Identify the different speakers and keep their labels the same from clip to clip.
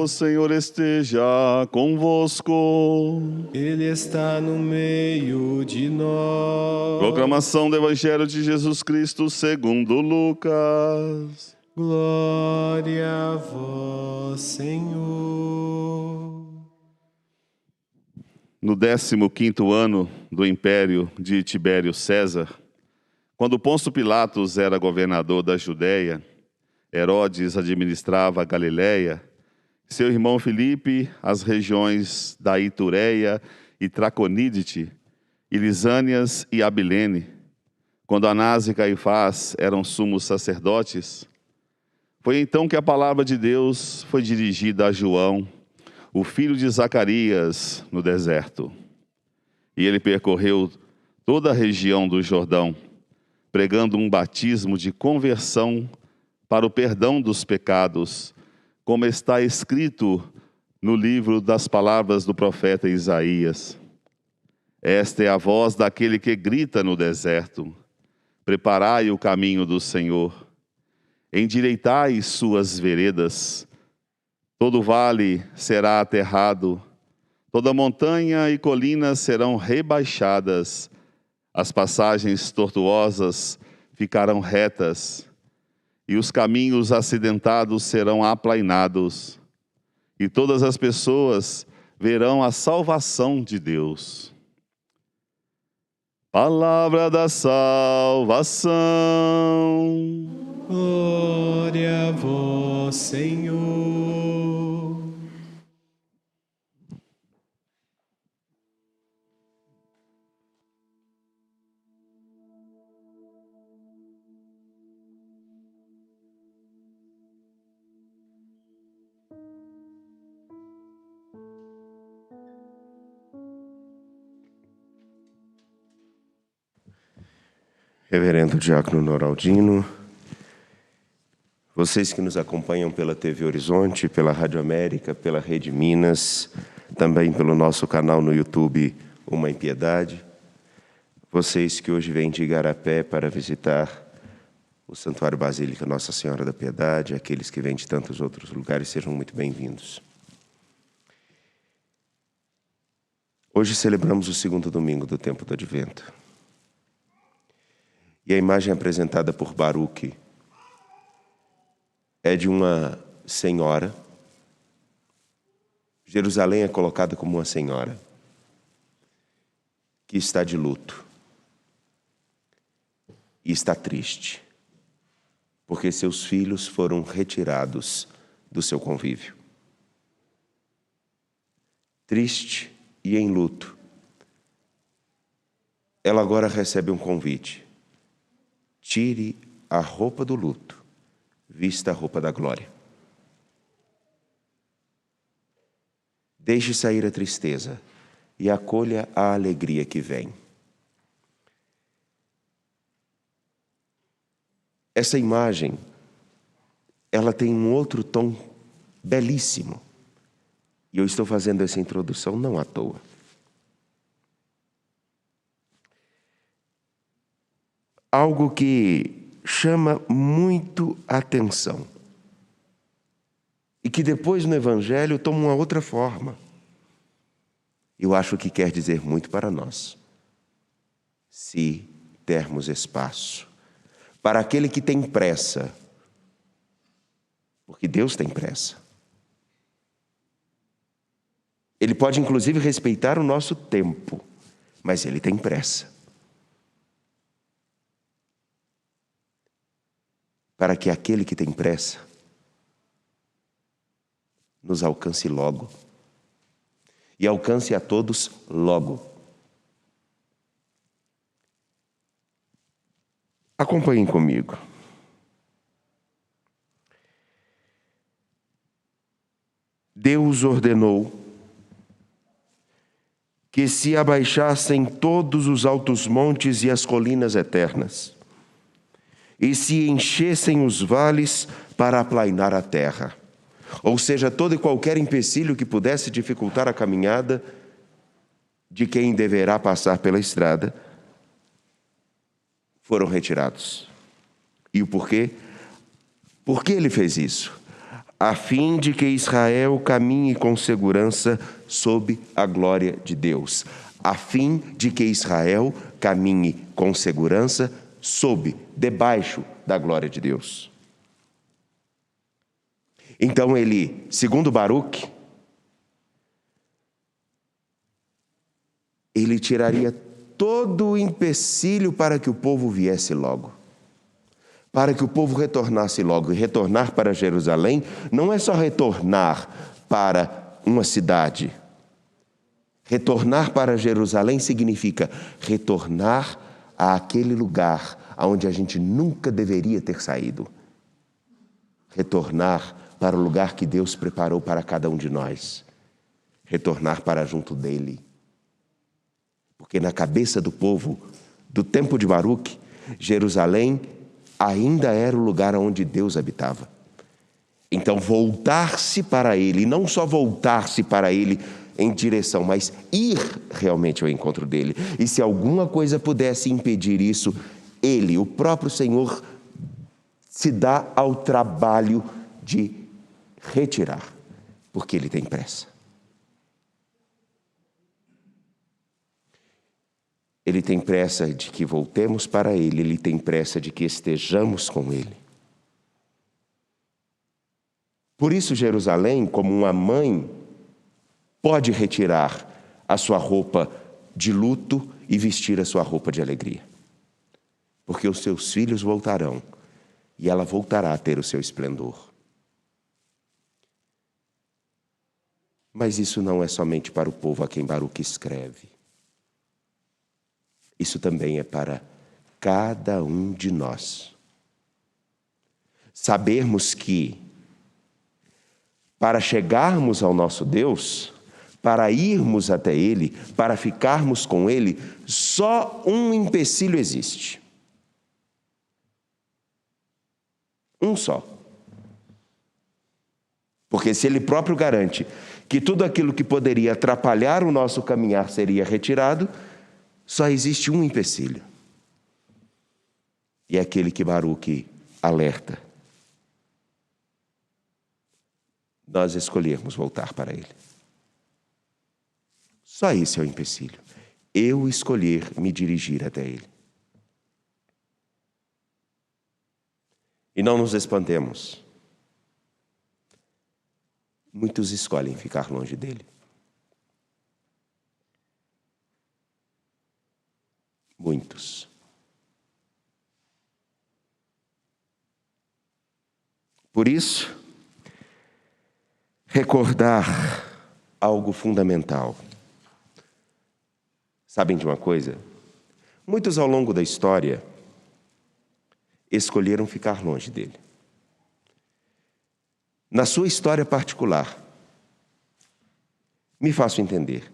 Speaker 1: O Senhor esteja convosco.
Speaker 2: Ele está no meio de nós.
Speaker 1: Proclamação do Evangelho de Jesus Cristo segundo Lucas.
Speaker 2: Glória a vós, Senhor.
Speaker 1: No 15º ano do império de Tibério César, quando Pôncio Pilatos era governador da Judéia, Herodes administrava a Galiléia, seu irmão Filipe as regiões da Itureia e Traconídete, e Lisânias e Abilene, quando Anás e Caifás eram sumos sacerdotes. Foi então que a palavra de Deus foi dirigida a João, o filho de Zacarias, no deserto. E ele percorreu toda a região do Jordão, pregando um batismo de conversão para o perdão dos pecados, como está escrito no livro das palavras do profeta Isaías. Esta é a voz daquele que grita no deserto: preparai o caminho do Senhor, endireitai suas veredas. Todo vale será aterrado, toda montanha e colina serão rebaixadas, as passagens tortuosas ficarão retas, e os caminhos acidentados serão aplainados, e todas as pessoas verão a salvação de Deus. Palavra da salvação.
Speaker 2: Glória a vós, Senhor.
Speaker 3: Reverendo Diácono Noraldino, vocês que nos acompanham pela TV Horizonte, pela Rádio América, pela Rede Minas, também pelo nosso canal no YouTube Uma Impiedade, vocês que hoje vêm de Igarapé para visitar o Santuário Basílica Nossa Senhora da Piedade, aqueles que vêm de tantos outros lugares, sejam muito bem-vindos. Hoje celebramos o segundo domingo do tempo do Advento. E a imagem apresentada por Baruch é de uma senhora. Jerusalém é colocada como uma senhora que está de luto e está triste, porque seus filhos foram retirados do seu convívio. Triste e em luto, ela agora recebe um convite. Tire a roupa do luto, vista a roupa da glória. Deixe sair a tristeza e acolha a alegria que vem. Essa imagem, ela tem um outro tom belíssimo. E eu estou fazendo essa introdução não à toa. Algo que chama muito a atenção e que depois no Evangelho toma uma outra forma. Eu acho que quer dizer muito para nós, se dermos espaço para aquele que tem pressa, porque Deus tem pressa. Ele pode inclusive respeitar o nosso tempo, mas Ele tem pressa. Para que aquele que tem pressa nos alcance logo. E alcance a todos logo. Acompanhem comigo. Deus ordenou que se abaixassem todos os altos montes e as colinas eternas, e se enchessem os vales para aplainar a terra. Ou seja, todo e qualquer empecilho que pudesse dificultar a caminhada de quem deverá passar pela estrada, foram retirados. E o porquê? Por que ele fez isso? a fim de que Israel caminhe com segurança sob a glória de Deus. A fim de que Israel caminhe com segurança debaixo da glória de Deus. Então ele, segundo Baruque, ele tiraria todo o empecilho para que o povo viesse logo, para que o povo retornasse logo. E retornar para Jerusalém não é só retornar para uma cidade. Retornar para Jerusalém significa retornar àquele lugar onde a gente nunca deveria ter saído. Retornar para o lugar que Deus preparou para cada um de nós. Retornar para junto dele. Porque na cabeça do povo, do tempo de Baruque, Jerusalém ainda era o lugar onde Deus habitava. Então voltar-se para ele, não só voltar-se para ele em direção, mas ir realmente ao encontro dele. E se alguma coisa pudesse impedir isso, ele, o próprio Senhor, se dá ao trabalho de retirar, porque ele tem pressa. Ele tem pressa de que voltemos para ele, ele tem pressa de que estejamos com ele. Por isso, Jerusalém, como uma mãe, pode retirar a sua roupa de luto e vestir a sua roupa de alegria. Porque os seus filhos voltarão e ela voltará a ter o seu esplendor. Mas isso não é somente para o povo a quem Baruque escreve. Isso também é para cada um de nós. Sabermos que, para chegarmos ao nosso Deus, para irmos até Ele, para ficarmos com Ele, só um empecilho existe. Um só. Porque se Ele próprio garante que tudo aquilo que poderia atrapalhar o nosso caminhar seria retirado, só existe um empecilho. E é aquele que Baruque alerta. Nós escolhermos voltar para Ele. Só esse é o empecilho. Eu escolher me dirigir até Ele. E não nos espantemos. Muitos escolhem ficar longe dele. Muitos. Por isso, recordar algo fundamental. Sabem de uma coisa? Muitos ao longo da história escolheram ficar longe dele. Na sua história particular, me faço entender.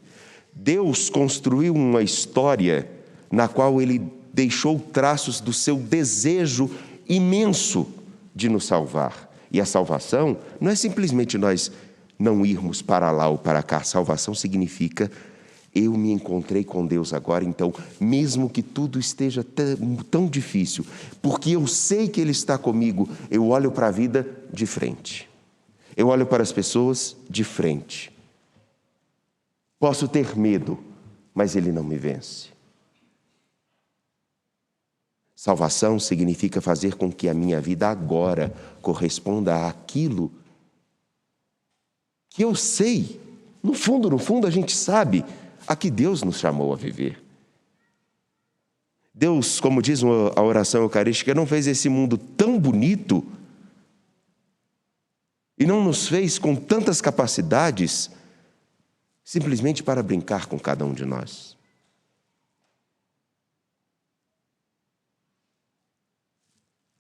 Speaker 3: Deus construiu uma história na qual Ele deixou traços do seu desejo imenso de nos salvar. E a salvação não é simplesmente nós não irmos para lá ou para cá. Salvação significa eu me encontrei com Deus agora, então, mesmo que tudo esteja tão difícil, porque eu sei que Ele está comigo, eu olho para a vida de frente. Eu olho para as pessoas de frente. Posso ter medo, mas Ele não me vence. Salvação significa fazer com que a minha vida agora corresponda àquilo que eu sei. No fundo, a gente sabe a que Deus nos chamou a viver. Deus, como diz a oração eucarística, não fez esse mundo tão bonito e não nos fez com tantas capacidades simplesmente para brincar com cada um de nós.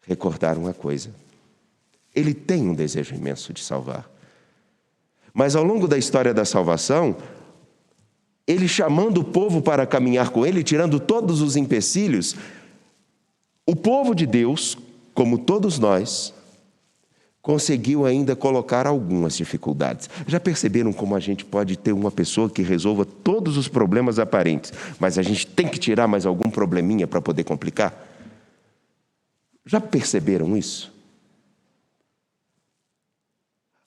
Speaker 3: Recordar uma coisa: Ele tem um desejo imenso de salvar. Mas ao longo da história da salvação, Ele chamando o povo para caminhar com Ele, tirando todos os empecilhos, o povo de Deus, como todos nós, conseguiu ainda colocar algumas dificuldades. Já perceberam como a gente pode ter uma pessoa que resolva todos os problemas aparentes, mas a gente tem que tirar mais algum probleminha para poder complicar? Já perceberam isso?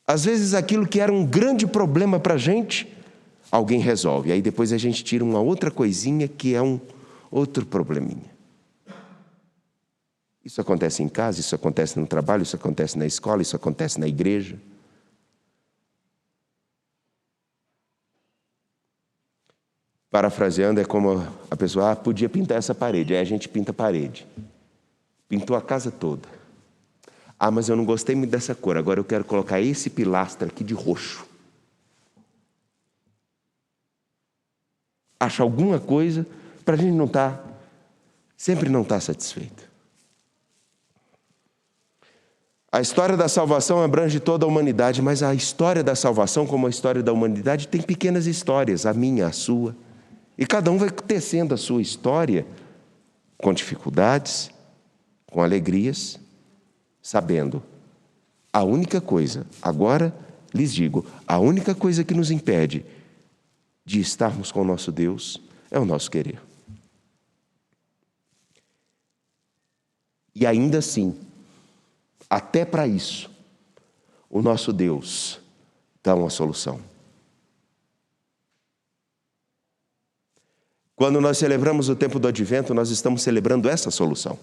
Speaker 3: Às vezes aquilo que era um grande problema para a gente, alguém resolve. Aí depois a gente tira uma outra coisinha que é um outro probleminha. Isso acontece em casa, isso acontece no trabalho, isso acontece na escola, isso acontece na igreja. Parafraseando, é como a pessoa, podia pintar essa parede. Aí a gente pinta a parede. Pintou a casa toda. Mas eu não gostei muito dessa cor, agora eu quero colocar esse pilastra aqui de roxo. Acha alguma coisa para a gente sempre não estar satisfeito. A história da salvação abrange toda a humanidade, mas a história da salvação, como a história da humanidade, tem pequenas histórias, a minha, a sua. E cada um vai tecendo a sua história com dificuldades, com alegrias, sabendo a única coisa, agora lhes digo, a única coisa que nos impede de estarmos com o nosso Deus é o nosso querer. E ainda assim, até para isso, o nosso Deus dá uma solução. Quando nós celebramos o tempo do Advento, nós estamos celebrando essa solução.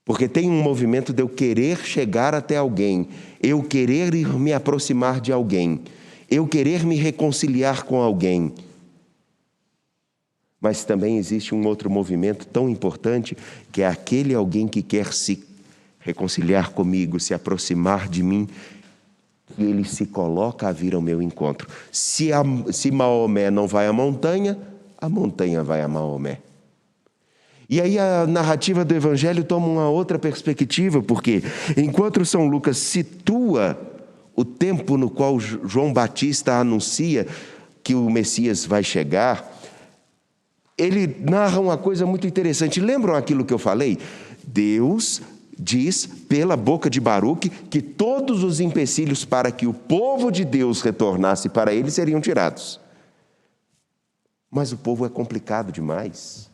Speaker 3: Porque tem um movimento de eu querer chegar até alguém, eu querer me aproximar de alguém, eu querer me reconciliar com alguém. Mas também existe um outro movimento tão importante, que é aquele alguém que quer se reconciliar comigo, se aproximar de mim, e ele se coloca a vir ao meu encontro. Se Maomé não vai à montanha, a montanha vai a Maomé. E aí a narrativa do Evangelho toma uma outra perspectiva, porque enquanto São Lucas situa o tempo no qual João Batista anuncia que o Messias vai chegar, ele narra uma coisa muito interessante. Lembram aquilo que eu falei? Deus diz pela boca de Baruque que todos os empecilhos para que o povo de Deus retornasse para ele seriam tirados. Mas o povo é complicado demais.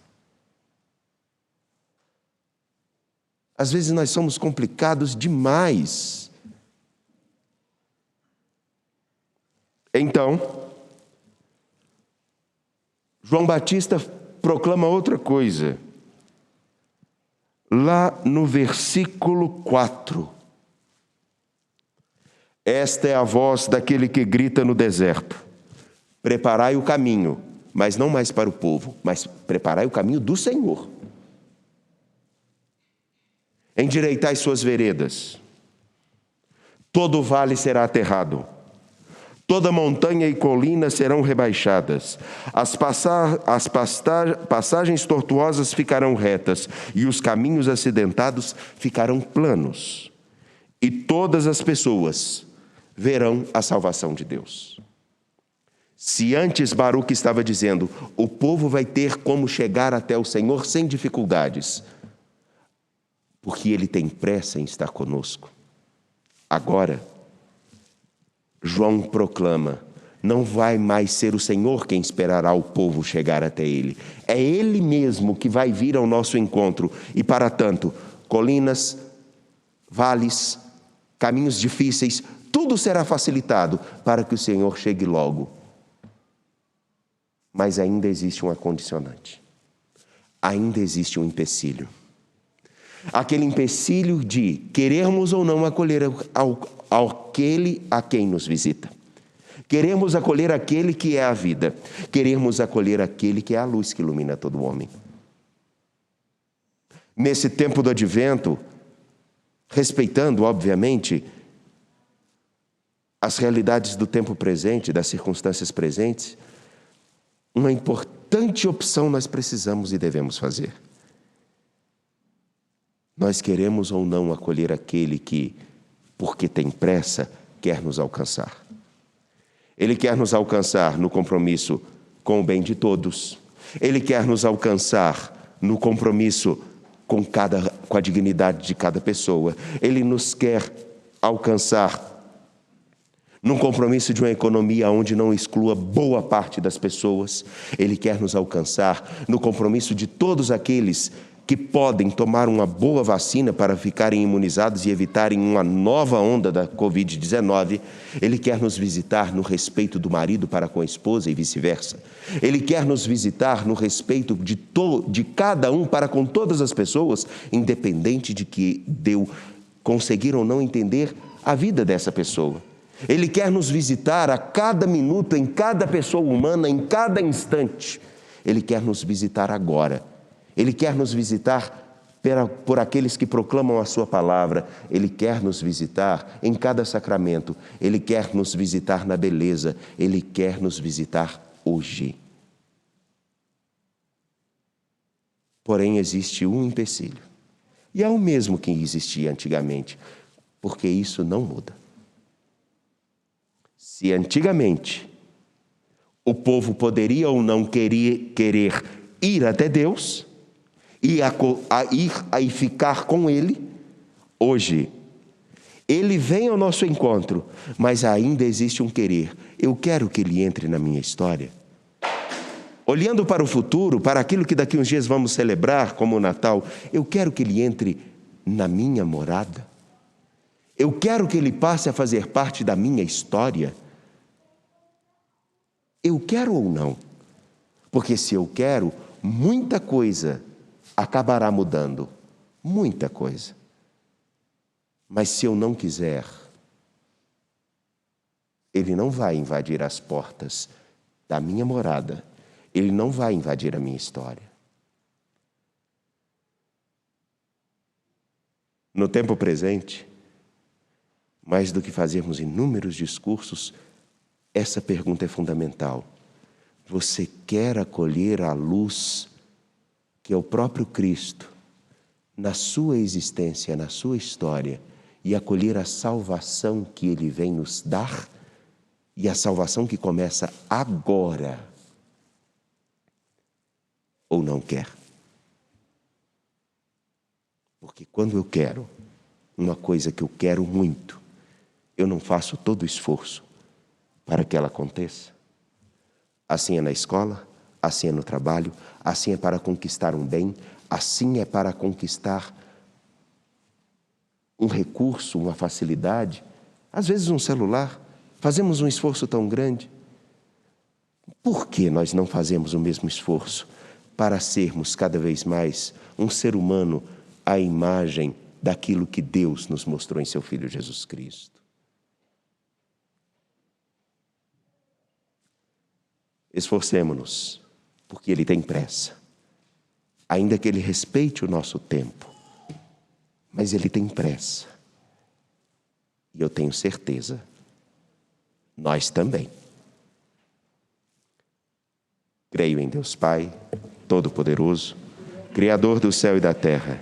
Speaker 3: Às vezes nós somos complicados demais. Então, João Batista proclama outra coisa. Lá no versículo 4. Esta é a voz daquele que grita no deserto. Preparai o caminho, mas não mais para o povo, mas preparai o caminho do Senhor. Endireitai suas veredas. Todo vale será aterrado. Toda montanha e colina serão rebaixadas. As passagens tortuosas ficarão retas, e os caminhos acidentados ficarão planos. E todas as pessoas verão a salvação de Deus. Se antes Baruque estava dizendo, o povo vai ter como chegar até o Senhor sem dificuldades, porque Ele tem pressa em estar conosco. Agora, João proclama, não vai mais ser o Senhor quem esperará o povo chegar até Ele. É Ele mesmo que vai vir ao nosso encontro. E para tanto, colinas, vales, caminhos difíceis, tudo será facilitado para que o Senhor chegue logo. Mas ainda existe uma condicionante. Ainda existe um empecilho. Aquele empecilho de querermos ou não acolher aquele a quem nos visita. Queremos acolher aquele que é a vida. Queremos acolher aquele que é a luz que ilumina todo homem. Nesse tempo do Advento, respeitando, obviamente, as realidades do tempo presente, das circunstâncias presentes, uma importante opção nós precisamos e devemos fazer. Nós queremos ou não acolher aquele que, porque tem pressa, quer nos alcançar. Ele quer nos alcançar no compromisso com o bem de todos. Ele quer nos alcançar no compromisso com a dignidade de cada pessoa. Ele nos quer alcançar num compromisso de uma economia onde não exclua boa parte das pessoas. Ele quer nos alcançar no compromisso de todos aqueles que podem tomar uma boa vacina para ficarem imunizados e evitarem uma nova onda da Covid-19. Ele quer nos visitar no respeito do marido para com a esposa e vice-versa. Ele quer nos visitar no respeito de cada um para com todas as pessoas, independente de que conseguir ou não entender a vida dessa pessoa. Ele quer nos visitar a cada minuto, em cada pessoa humana, em cada instante. Ele quer nos visitar agora. Ele quer nos visitar por aqueles que proclamam a sua palavra. Ele quer nos visitar em cada sacramento. Ele quer nos visitar na beleza. Ele quer nos visitar hoje. Porém, existe um empecilho. E é o mesmo que existia antigamente, porque isso não muda. Se antigamente o povo poderia ou não querer ir até Deus, e ficar com Ele, hoje, Ele vem ao nosso encontro, mas ainda existe um querer. Eu quero que Ele entre na minha história. Olhando para o futuro, para aquilo que daqui uns dias vamos celebrar como o Natal, eu quero que Ele entre na minha morada. Eu quero que Ele passe a fazer parte da minha história. Eu quero ou não? Porque se eu quero, muita coisa acabará mudando, muita coisa. Mas se eu não quiser, Ele não vai invadir as portas da minha morada, Ele não vai invadir a minha história. No tempo presente, mais do que fazermos inúmeros discursos, essa pergunta é fundamental. Você quer acolher a luz que é o próprio Cristo, na sua existência, na sua história, e acolher a salvação que Ele vem nos dar, e a salvação que começa agora, ou não quer? Porque quando eu quero uma coisa que eu quero muito, eu não faço todo o esforço para que ela aconteça. Assim é na escola, assim é no trabalho, assim é para conquistar um bem, assim é para conquistar um recurso, uma facilidade, às vezes um celular. Fazemos um esforço tão grande. Por que nós não fazemos o mesmo esforço para sermos cada vez mais um ser humano à imagem daquilo que Deus nos mostrou em seu Filho Jesus Cristo? Esforcemo-nos, porque Ele tem pressa. Ainda que Ele respeite o nosso tempo, mas Ele tem pressa. E eu tenho certeza, nós também. Creio em Deus Pai, Todo-Poderoso, Criador do céu e da terra,